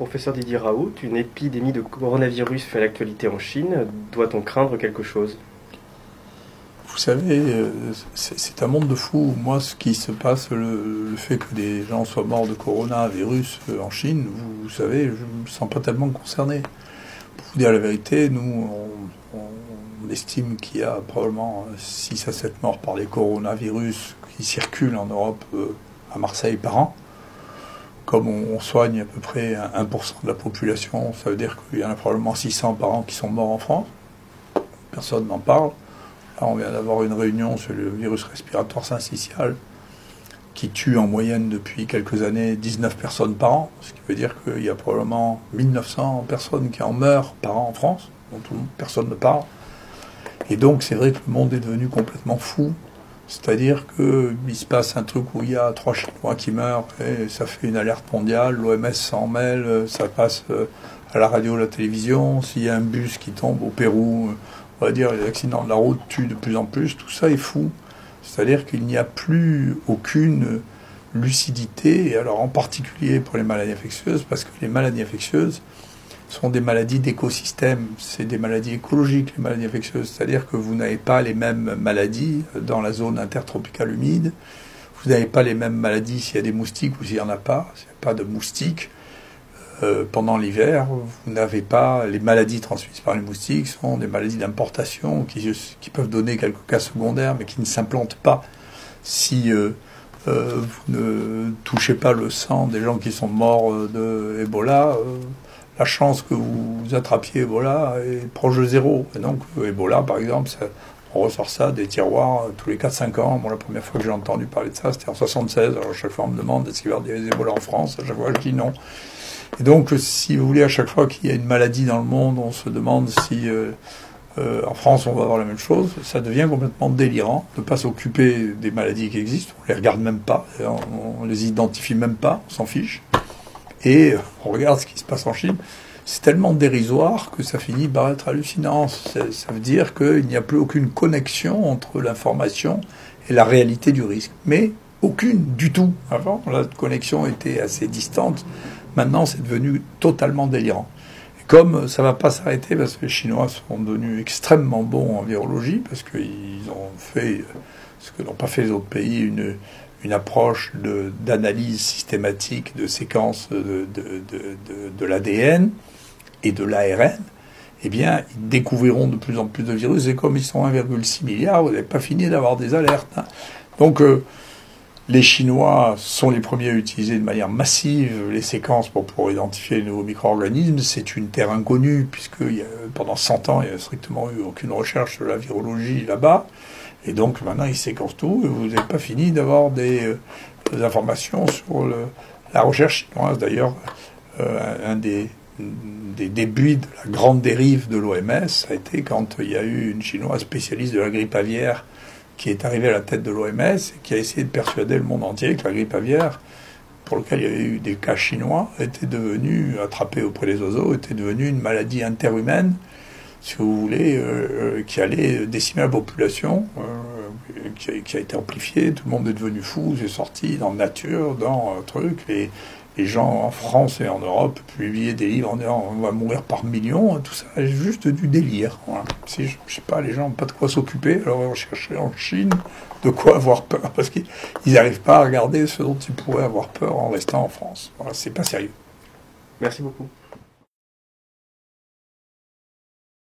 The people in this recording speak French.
Professeur Didier Raoult, une épidémie de coronavirus fait l'actualité en Chine. Doit-on craindre quelque chose? Vous savez, c'est un monde de fous. Moi, ce qui se passe, le fait que des gens soient morts de coronavirus en Chine, vous savez, je ne me sens pas tellement concerné. Pour vous dire la vérité, nous, on estime qu'il y a probablement 6 à 7 morts par les coronavirus qui circulent en Europe à Marseille par an. Comme on soigne à peu près 1% de la population, ça veut dire qu'il y en a probablement 600 par an qui sont morts en France. Personne n'en parle. Là, on vient d'avoir une réunion sur le virus respiratoire syncytial qui tue en moyenne depuis quelques années 19 personnes par an, ce qui veut dire qu'il y a probablement 1900 personnes qui en meurent par an en France, dont personne ne parle. Et donc c'est vrai que le monde est devenu complètement fou. C'est-à-dire qu'il se passe un truc où il y a 3 Chinois qui meurent et ça fait une alerte mondiale, l'OMS s'en mêle, ça passe à la radio, à la télévision. S'il y a un bus qui tombe au Pérou, on va dire les accidents de la route tuent de plus en plus, tout ça est fou. C'est-à-dire qu'il n'y a plus aucune lucidité, et alors en particulier pour les maladies infectieuses, parce que les maladies infectieuses sont des maladies d'écosystème, c'est des maladies écologiques, les maladies infectieuses, c'est-à-dire que vous n'avez pas les mêmes maladies dans la zone intertropicale humide, vous n'avez pas les mêmes maladies s'il y a des moustiques ou s'il n'y en a pas, s'il n'y a pas de moustiques. Pendant l'hiver, vous n'avez pas, les maladies transmises par les moustiques sont des maladies d'importation qui peuvent donner quelques cas secondaires, mais qui ne s'implantent pas si vous ne touchez pas le sang des gens qui sont morts de Ebola. La chance que vous attrapiez Ebola est proche de zéro. Et donc, Ebola, par exemple, on ressort ça des tiroirs tous les 4-5 ans. Bon, la première fois que j'ai entendu parler de ça, c'était en 76. Alors, à chaque fois, on me demande est-ce qu'il va y avoir des Ebola en France. À chaque fois, je dis non. Et donc, si vous voulez, à chaque fois qu'il y a une maladie dans le monde, on se demande si en France, on va avoir la même chose. Ça devient complètement délirant de ne pas s'occuper des maladies qui existent. On les regarde même pas. On les identifie même pas. On s'en fiche. Et on regarde ce qui se passe en Chine, c'est tellement dérisoire que ça finit par être hallucinant. Ça veut dire qu'il n'y a plus aucune connexion entre l'information et la réalité du risque. Mais aucune du tout. Avant, la connexion était assez distante. Maintenant, c'est devenu totalement délirant. Et comme ça ne va pas s'arrêter, parce que les Chinois sont devenus extrêmement bons en virologie, parce qu'ils ont fait ce que n'ont pas fait les autres pays, une approche d'analyse systématique de séquences de l'ADN et de l'ARN, eh bien, ils découvriront de plus en plus de virus, et comme ils sont 1,6 milliard, vous n'avez pas fini d'avoir des alertes. Hein. Donc, les Chinois sont les premiers à utiliser de manière massive les séquences pour pouvoir identifier les nouveaux micro-organismes. C'est une terre inconnue, puisque pendant 100 ans, il n'y a strictement eu aucune recherche sur la virologie là-bas. Et donc maintenant, ils séquencent tout, et vous n'avez pas fini d'avoir des informations sur la recherche chinoise. D'ailleurs, un des débuts de la grande dérive de l'OMS a été quand il y a eu une Chinoise spécialiste de la grippe aviaire qui est arrivée à la tête de l'OMS et qui a essayé de persuader le monde entier que la grippe aviaire, pour laquelle il y avait eu des cas chinois, était devenue, attrapée auprès des oiseaux, était devenue une maladie interhumaine, si vous voulez, qui allait décimer la population, qui a été amplifiée, tout le monde est devenu fou, c'est sorti dans Nature, dans un truc, et les gens en France et en Europe publiaient des livres en disant on va mourir par millions, tout ça est juste du délire. Voilà. Si, je sais pas, les gens n'ont pas de quoi s'occuper, alors on cherchait en Chine de quoi avoir peur, parce qu'ils n'arrivent pas à regarder ce dont ils pourraient avoir peur en restant en France. Voilà, c'est pas sérieux. Merci beaucoup.